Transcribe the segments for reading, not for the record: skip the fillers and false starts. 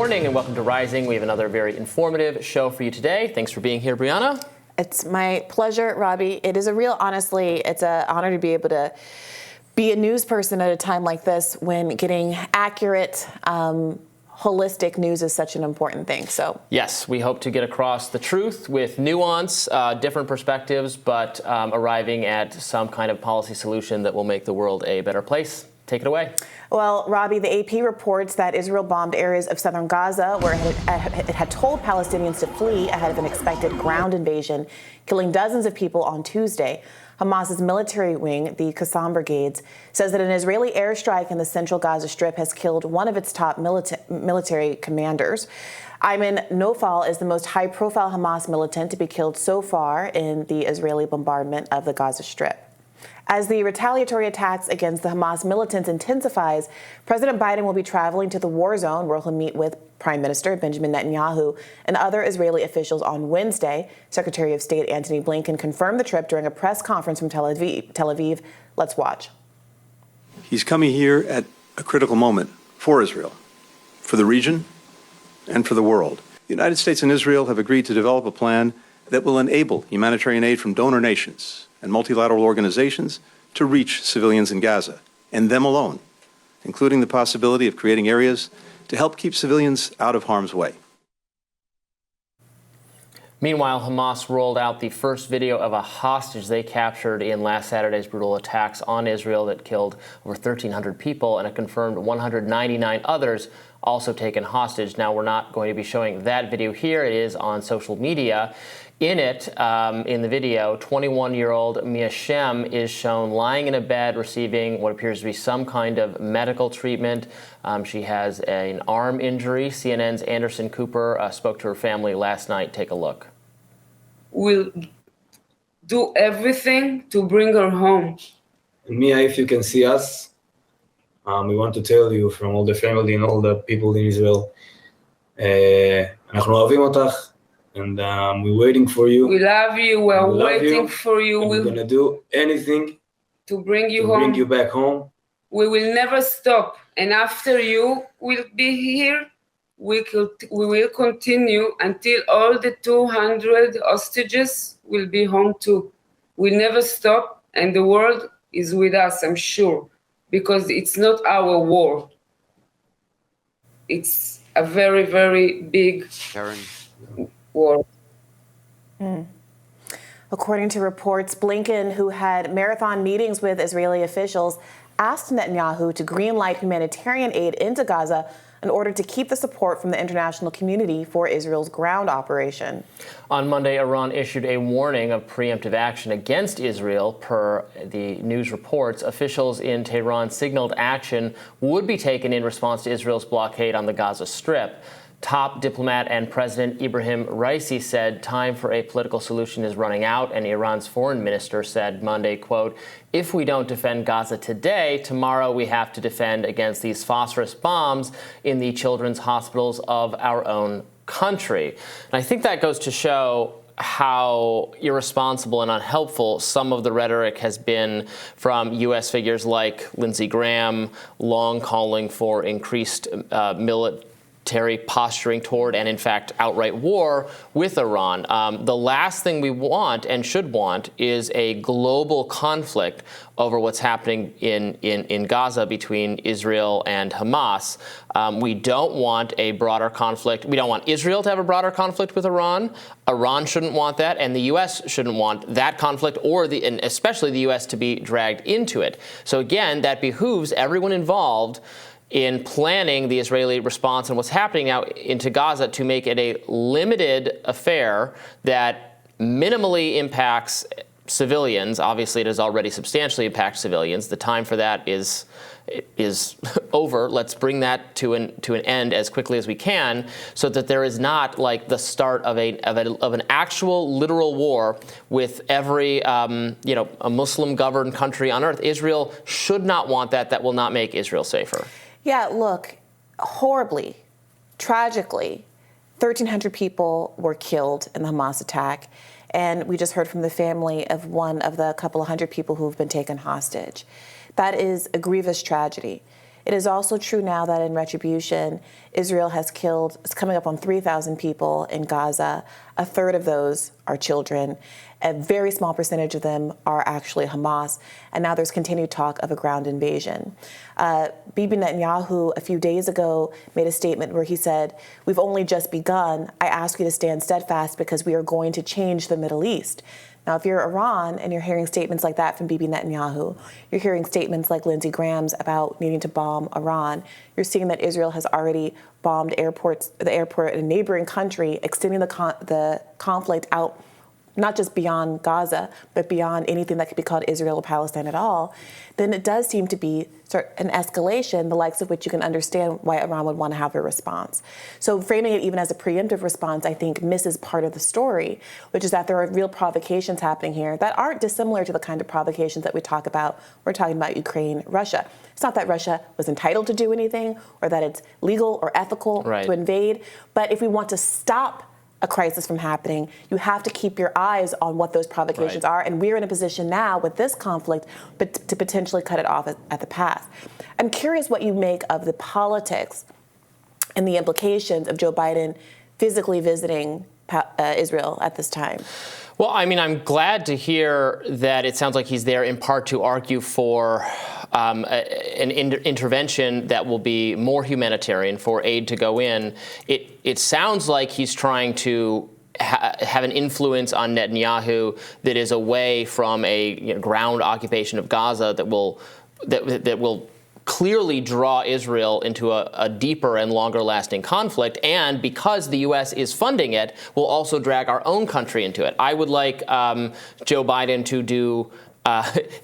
morning and welcome to Rising. We have another very informative show for you today. Thanks for being here, Briahna. It's my pleasure, Robby. It is honestly, it's an honor to be able to be a news person at a time like this when getting accurate, holistic news is such an important thing. So yes, we hope to get across the truth with nuance, different perspectives, but arriving at some kind of policy solution that will make the world a better place. Take it away. Well, Robby, the AP reports that Israel bombed areas of southern Gaza where it had told Palestinians to flee ahead of an expected ground invasion, killing dozens of people on Tuesday. Hamas's military wing, the Qassam Brigades, says that an Israeli airstrike in the central Gaza Strip has killed one of its top military commanders. Ayman Nofal is the most high-profile Hamas militant to be killed so far in the Israeli bombardment of the Gaza Strip. As the retaliatory attacks against the Hamas militants intensifies, President Biden will be traveling to the war zone where he'll meet with Prime Minister Benjamin Netanyahu and other Israeli officials on Wednesday. Secretary of State Antony Blinken confirmed the trip during a press conference from Tel Aviv. Let's watch. He's coming here at a critical moment for Israel, for the region, and for the world. The United States and Israel have agreed to develop a plan that will enable humanitarian aid from donor nations and multilateral organizations to reach civilians in Gaza, and them alone, including the possibility of creating areas to help keep civilians out of harm's way. Meanwhile, Hamas rolled out the first video of a hostage they captured in last Saturday's brutal attacks on Israel that killed over 1,300 people and it confirmed 199 others also taken hostage. Now, we're not going to be showing that video here. It is on social media. In it, in the video, 21-year-old Mia Shem is shown lying in a bed receiving what appears to be some kind of medical treatment. She has an arm injury. CNN's Anderson Cooper spoke to her family last night. Take a look. We'll do everything to bring her home. Mia, if you can see us, we want to tell you from all the family and all the people in Israel, אנחנו אוהבים אותך. And we're waiting for you. We love you. We're waiting for you. We're going to do anything to bring you home. Bring you back home. We will never stop. And after you will be here, we will continue until all the 200 hostages will be home too. We'll never stop. And the world is with us, I'm sure, because it's not our war. It's a very, very big war. According to reports, Blinken, who had marathon meetings with Israeli officials, asked Netanyahu to greenlight humanitarian aid into Gaza in order to keep the support from the international community for Israel's ground operation. On Monday, Iran issued a warning of preemptive action against Israel. Per the news reports, officials in Tehran signaled action would be taken in response to Israel's blockade on the Gaza Strip. Top diplomat and President Ibrahim Raisi said time for a political solution is running out, and Iran's foreign minister said Monday, quote, if we don't defend Gaza today, tomorrow we have to defend against these phosphorus bombs in the children's hospitals of our own country. And I think that goes to show how irresponsible and unhelpful some of the rhetoric has been from U.S. figures like Lindsey Graham, long calling for increased military posturing toward and, in fact, outright war with Iran. The last thing we want and should want is a global conflict over what's happening in Gaza between Israel and Hamas. We don't want a broader conflict. We don't want Israel to have a broader conflict with Iran. Iran shouldn't want that, and the U.S. shouldn't want that conflict, and especially the U.S. to be dragged into it. So, again, that behooves everyone involved in planning the Israeli response and what's happening now into Gaza to make it a limited affair that minimally impacts civilians. Obviously, it has already substantially impacted civilians. The time for that is over. Let's bring that to an end as quickly as we can, so that there is not like the start of an actual literal war with every a Muslim governed country on earth. Israel should not want that. That will not make Israel safer. Yeah, look, horribly, tragically, 1,300 people were killed in the Hamas attack. And we just heard from the family of one of the couple of hundred people who have been taken hostage. That is a grievous tragedy. It is also true now that in retribution, Israel has killed, it's coming up on 3,000 people in Gaza. A third of those are children. A very small percentage of them are actually Hamas. And now there's continued talk of a ground invasion. Bibi Netanyahu a few days ago made a statement where he said, "We've only just begun. I ask you to stand steadfast because we are going to change the Middle East." Now, if you're Iran and you're hearing statements like that from Bibi Netanyahu, you're hearing statements like Lindsey Graham's about needing to bomb Iran, you're seeing that Israel has already bombed the airport in a neighboring country, extending the conflict out not just beyond Gaza, but beyond anything that could be called Israel or Palestine at all, then it does seem to be an escalation, the likes of which you can understand why Iran would want to have a response. So framing it even as a preemptive response, I think, misses part of the story, which is that there are real provocations happening here that aren't dissimilar to the kind of provocations that we talk about. We're talking about Ukraine, Russia. It's not that Russia was entitled to do anything or that it's legal or ethical to invade, but if we want to stop a crisis from happening, you have to keep your eyes on what those provocations are. And we're in a position now with this conflict but to potentially cut it off at the pass. I'm curious what you make of the politics and the implications of Joe Biden physically visiting Israel at this time. Well, I mean, I'm glad to hear that it sounds like he's there in part to argue for an intervention that will be more humanitarian, for aid to go in. It sounds like he's trying to have an influence on Netanyahu that is away from a ground occupation of Gaza that will clearly draw Israel into a deeper and longer-lasting conflict, and because the U.S. is funding it, will also drag our own country into it. I would like Joe Biden to do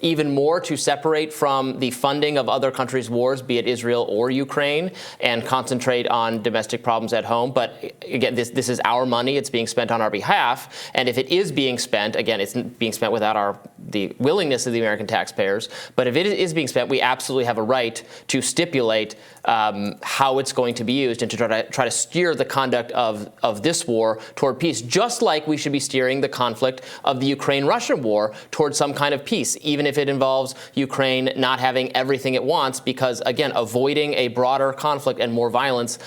even more to separate from the funding of other countries' wars, be it Israel or Ukraine, and concentrate on domestic problems at home. But again, this is our money. It's being spent on our behalf. And if it is being spent, again, it's being spent without the willingness of the American taxpayers. But if it is being spent, we absolutely have a right to stipulate how it's going to be used and to try to steer the conduct of this war toward peace, just like we should be steering the conflict of the Ukraine-Russia war toward some kind of peace, even if it involves Ukraine not having everything it wants, because, again, avoiding a broader conflict and more violence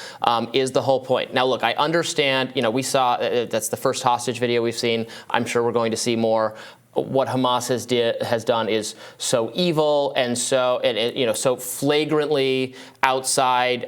is the whole point. Now, look, I understand, we saw, that's the first hostage video we've seen. I'm sure we're going to see more. What Hamas has done is so evil and so so flagrantly outside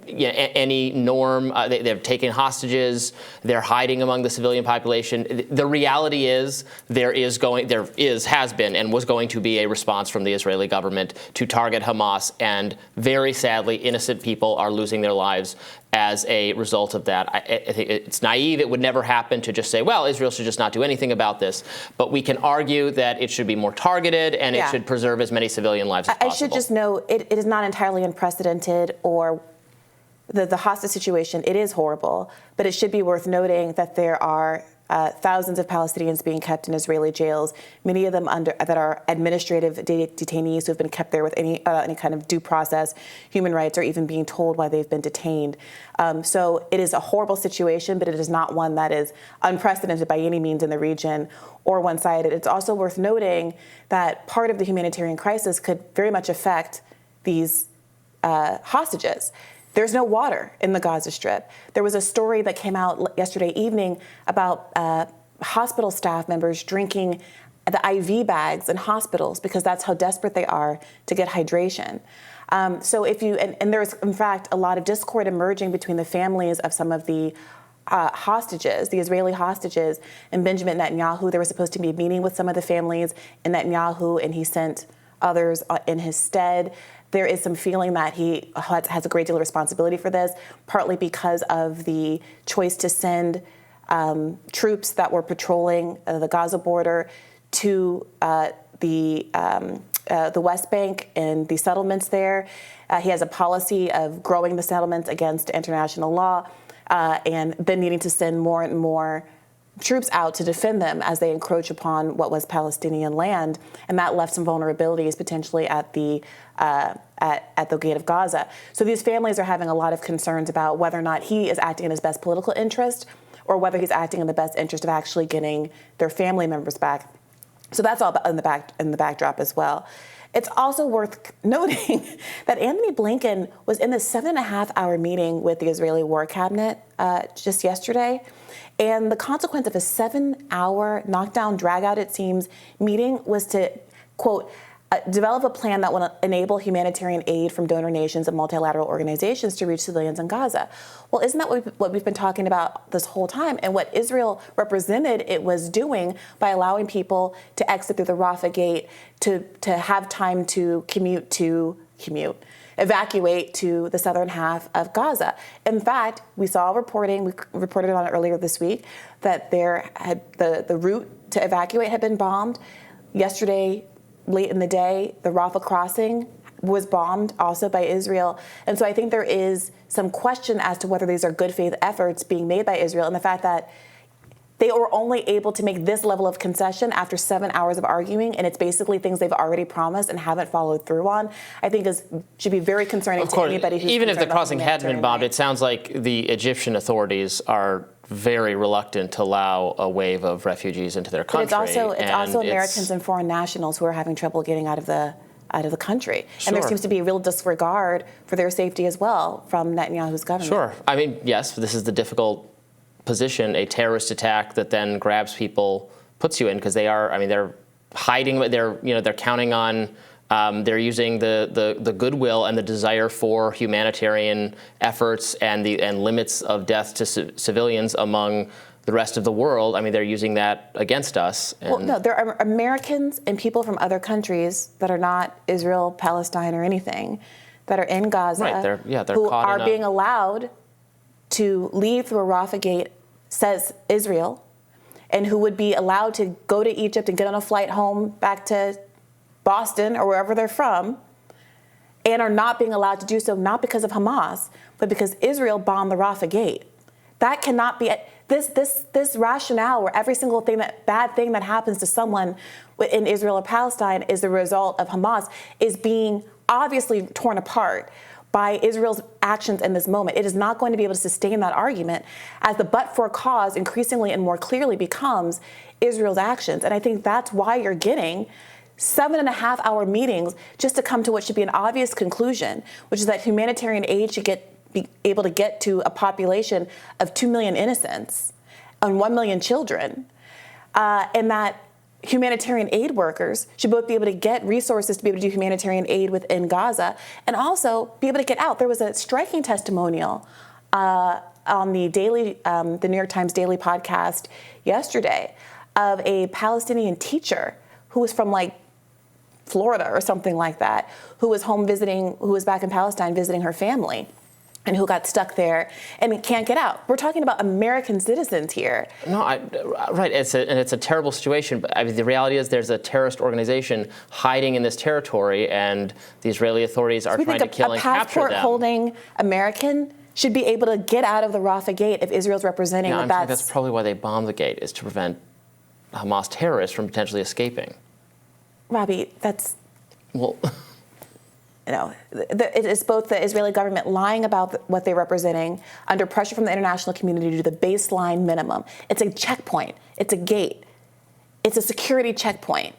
any norm. They're taking hostages. They're hiding among the civilian population. The reality is has been and was going to be a response from the Israeli government to target Hamas, and very sadly, innocent people are losing their lives as a result of that. I think it's naive. It would never happen to just say, well, Israel should just not do anything about this. But we can argue that it should be more targeted and it should preserve as many civilian lives as possible. I should just note, it is not entirely unprecedented or the hostage situation. It is horrible, but it should be worth noting that there are thousands of Palestinians being kept in Israeli jails, many of them that are administrative detainees who have been kept there with any kind of due process, human rights, or even being told why they've been detained. So it is a horrible situation, but it is not one that is unprecedented by any means in the region or one-sided. It's also worth noting that part of the humanitarian crisis could very much affect these hostages. There's no water in the Gaza Strip. There was a story that came out yesterday evening about hospital staff members drinking the IV bags in hospitals because that's how desperate they are to get hydration. So if you, and there's in fact a lot of discord emerging between the families of some of the hostages, the Israeli hostages, and Benjamin Netanyahu. There was supposed to be a meeting with some of the families in Netanyahu, and he sent others in his stead. There is some feeling that he has a great deal of responsibility for this, partly because of the choice to send troops that were patrolling the Gaza border to the West Bank and the settlements there. He has a policy of growing the settlements against international law and then needing to send more and more troops out to defend them as they encroach upon what was Palestinian land, and that left some vulnerabilities potentially at the gate of Gaza. So these families are having a lot of concerns about whether or not he is acting in his best political interest or whether he's acting in the best interest of actually getting their family members back. So that's all in the backdrop as well. It's also worth noting that Anthony Blinken was in the 7.5-hour meeting with the Israeli War Cabinet just yesterday. And the consequence of a 7-hour knockdown, drag-out, it seems, meeting was to, quote, develop a plan that will enable humanitarian aid from donor nations and multilateral organizations to reach civilians in Gaza. Well, isn't that what we've been talking about this whole time? And what Israel represented it was doing by allowing people to exit through the Rafah gate, to have time to evacuate to the southern half of Gaza. In fact, we saw reporting, we reported on it earlier this week, that the route to evacuate had been bombed. Yesterday, late in the day, the Rafah crossing was bombed also by Israel. And so I think there is some question as to whether these are good faith efforts being made by Israel, and the fact that they were only able to make this level of concession after 7 hours of arguing, and it's basically things they've already promised and haven't followed through on, I think should be very concerning to anybody who's even if the concerned about crossing hadn't been bombed, it sounds like the Egyptian authorities are very reluctant to allow a wave of refugees into their country. But it's also Americans and foreign nationals who are having trouble getting out of the country. Sure. And there seems to be a real disregard for their safety as well from Netanyahu's government. Sure. I mean, yes, this is the difficult position, a terrorist attack that then grabs people, puts you in, because they're hiding, they're counting on, they're using the goodwill and the desire for humanitarian efforts and limits of death to civilians among the rest of the world. I mean, they're using that against us. Well, no, there are Americans and people from other countries that are not Israel, Palestine, or anything, that are in Gaza, they're who caught are being allowed to leave through a Rafah gate, says Israel, and who would be allowed to go to Egypt and get on a flight home back to Boston or wherever they're from, and are not being allowed to do so, not because of Hamas, but because Israel bombed the Rafah gate. That cannot be this rationale where every single bad thing that happens to someone in Israel or Palestine is the result of Hamas is being obviously torn apart by Israel's actions in this moment. It is not going to be able to sustain that argument as the but-for cause increasingly and more clearly becomes Israel's actions. And I think that's why you're getting 7.5-hour meetings just to come to what should be an obvious conclusion, which is that humanitarian aid should be able to get to a population of 2 million innocents and 1 million children, and that humanitarian aid workers should both be able to get resources to be able to do humanitarian aid within Gaza and also be able to get out. There was a striking testimonial on the New York Times Daily podcast yesterday of a Palestinian teacher who was from Florida or something like that, who was who was back in Palestine visiting her family, and who got stuck there and can't get out. We're talking about American citizens here. No, right. It's a terrible situation. But I mean, the reality is there's a terrorist organization hiding in this territory, and the Israeli authorities are trying to kill and capture them. A passport-holding American should be able to get out of the Rafah gate if Israel's representing that. I think that's probably why they bombed the gate, is to prevent Hamas terrorists from potentially escaping. Robby, that's... Well... it is both the Israeli government lying about what they're representing under pressure from the international community to do the baseline minimum. It's a checkpoint. It's a gate. It's a security checkpoint.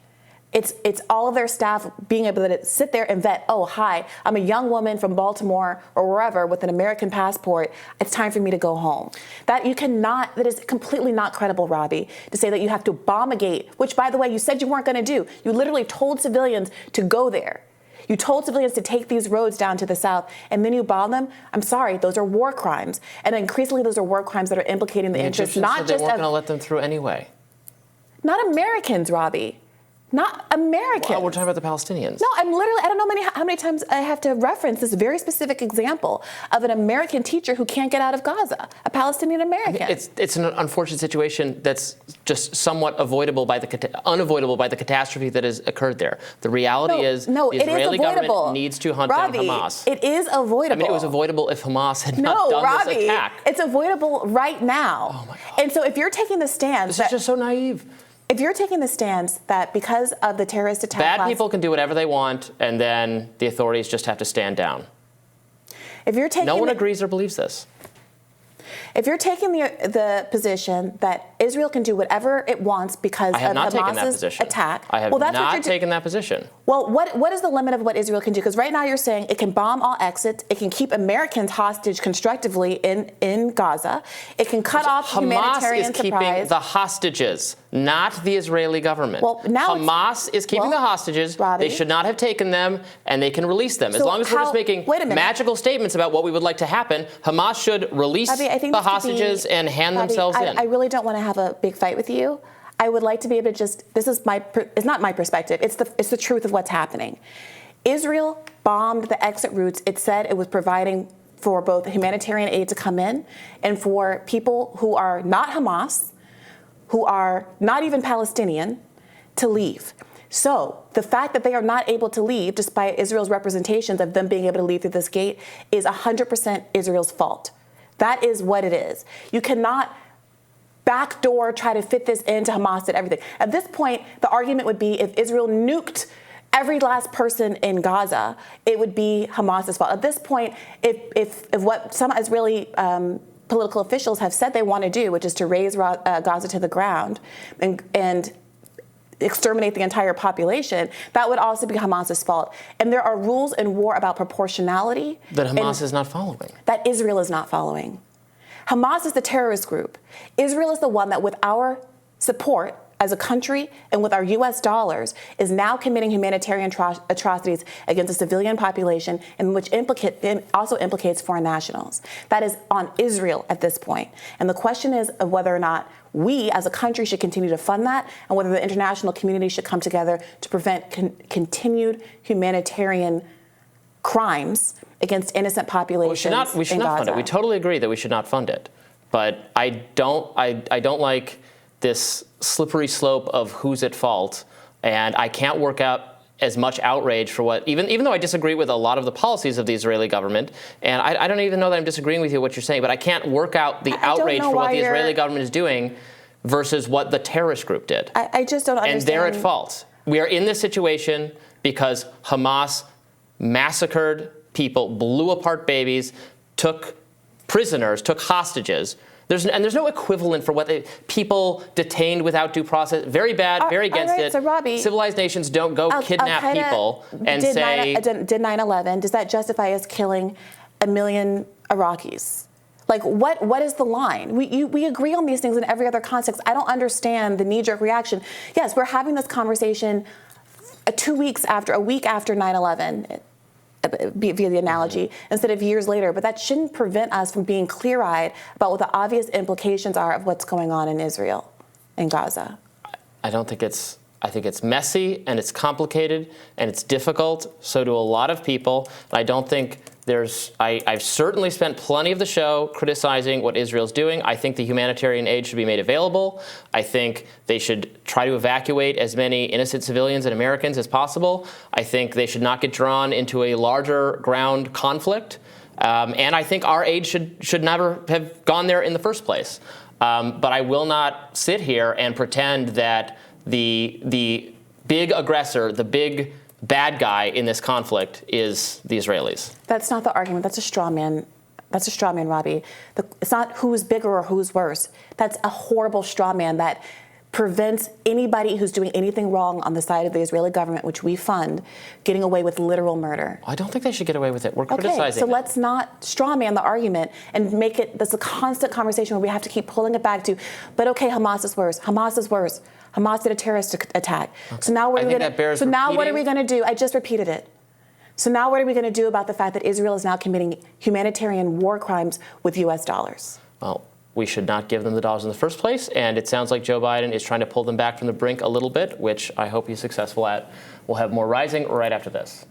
It's all of their staff being able to sit there and vet, oh, hi, I'm a young woman from Baltimore or wherever with an American passport. It's time for me to go home. That is completely not credible, Robby, to say that you have to bomb a gate, which, by the way, you said you weren't going to do. You literally told civilians to go there. You told civilians to take these roads down to the south, and then you bomb them. I'm sorry, those are war crimes. And increasingly, those are war crimes that are implicating the interests not just of... they weren't going to let them through anyway. Not Americans, Robby. Not Americans. Well, we're talking about the Palestinians. No, I don't know how many times I have to reference this very specific example of an American teacher who can't get out of Gaza, a Palestinian American. I mean, it's an unfortunate situation that's just somewhat unavoidable by the catastrophe that has occurred there. The reality is the Israeli government needs to hunt down Hamas. It is avoidable. I mean, it was avoidable if Hamas had not done this attack. It's avoidable right now. Oh my God. And so if you're taking the stance this is just so naive. If you're taking the stance that because of the terrorist attack... Bad people can do whatever they want, and then the authorities just have to stand down. If you're taking no one agrees or believes this. If you're taking the position that Israel can do whatever it wants because of Hamas's attack, I have not taken that position. Well, what is the limit of what Israel can do? Because right now you're saying it can bomb all exits, it can keep Americans hostage constructively in Gaza, it can cut off humanitarian supplies. Hamas is keeping the hostages, not the Israeli government. Well, now Hamas is keeping the hostages. Robbie, they should not have taken them, and they can release them. As long as we're just making magical statements about what we would like to happen, Hamas should release the hostages and hand themselves in. I really don't want to have a big fight with you. I would like to be able to just, it's not my perspective, it's the truth of what's happening. Israel bombed the exit routes. It said it was providing for both humanitarian aid to come in and for people who are not Hamas, who are not even Palestinian, to leave. So the fact that they are not able to leave, despite Israel's representations of them being able to leave through this gate, is 100% Israel's fault. That is what it is. You cannot backdoor try to fit this into Hamas and everything. At this point, the argument would be if Israel nuked every last person in Gaza, it would be Hamas's fault. At this point, if what some Israeli political officials have said they want to do, which is to raise Gaza to the ground and exterminate the entire population, that would also be Hamas's fault. And there are rules in war about proportionality that Hamas is not following. That Israel is not following. Hamas is the terrorist group. Israel is the one that, with our support as a country and with our U.S. dollars, is now committing humanitarian atrocities against the civilian population, and which also implicates foreign nationals. That is on Israel at this point. And the question is of whether or not we as a country should continue to fund that, and whether the international community should come together to prevent continued humanitarian crimes against innocent populations. We should not fund it. We totally agree that we should not fund it. But I don't like this slippery slope of who's at fault, and I can't work out as much outrage for what, even though I disagree with a lot of the policies of the Israeli government, and I don't even know that I'm disagreeing with you what you're saying, but I can't work out the outrage for what the Israeli government is doing versus what the terrorist group did. I just don't understand. And they're at fault. We are in this situation because Hamas massacred people, blew apart babies, took prisoners, took hostages. There's no equivalent for what people detained without due process. Very bad, very against it. So Robby, civilized nations don't go kidnap people and say... Did 9/11, does that justify us killing 1 million Iraqis? Like, what is the line? We agree on these things in every other context. I don't understand the knee-jerk reaction. Yes, we're having this conversation a week after 9/11, via the analogy, instead of years later. But that shouldn't prevent us from being clear-eyed about what the obvious implications are of what's going on in Israel and Gaza. I think it's messy and it's complicated and it's difficult. So do a lot of people. And I don't think I've certainly spent plenty of the show criticizing what Israel's doing. I think the humanitarian aid should be made available. I think they should try to evacuate as many innocent civilians and Americans as possible. I think they should not get drawn into a larger ground conflict. And I think our aid should never have gone there in the first place. But I will not sit here and pretend that the big aggressor, the big bad guy in this conflict is the Israelis. That's not the argument. That's a straw man. That's a straw man, Robby. It's not who's bigger or who's worse. That's a horrible straw man that prevents anybody who's doing anything wrong on the side of the Israeli government, which we fund, getting away with literal murder. I don't think they should get away with it. We're criticizing so let's not straw man the argument and make it this a constant conversation where we have to keep pulling it back to, but okay, Hamas is worse. Hamas is worse. Hamas did a terrorist attack. Okay. So now what are we going to do? I just repeated it. So now what are we going to do about the fact that Israel is now committing humanitarian war crimes with U.S. dollars? Well, we should not give them the dollars in the first place, and it sounds like Joe Biden is trying to pull them back from the brink a little bit, which I hope he's successful at. We'll have more Rising right after this.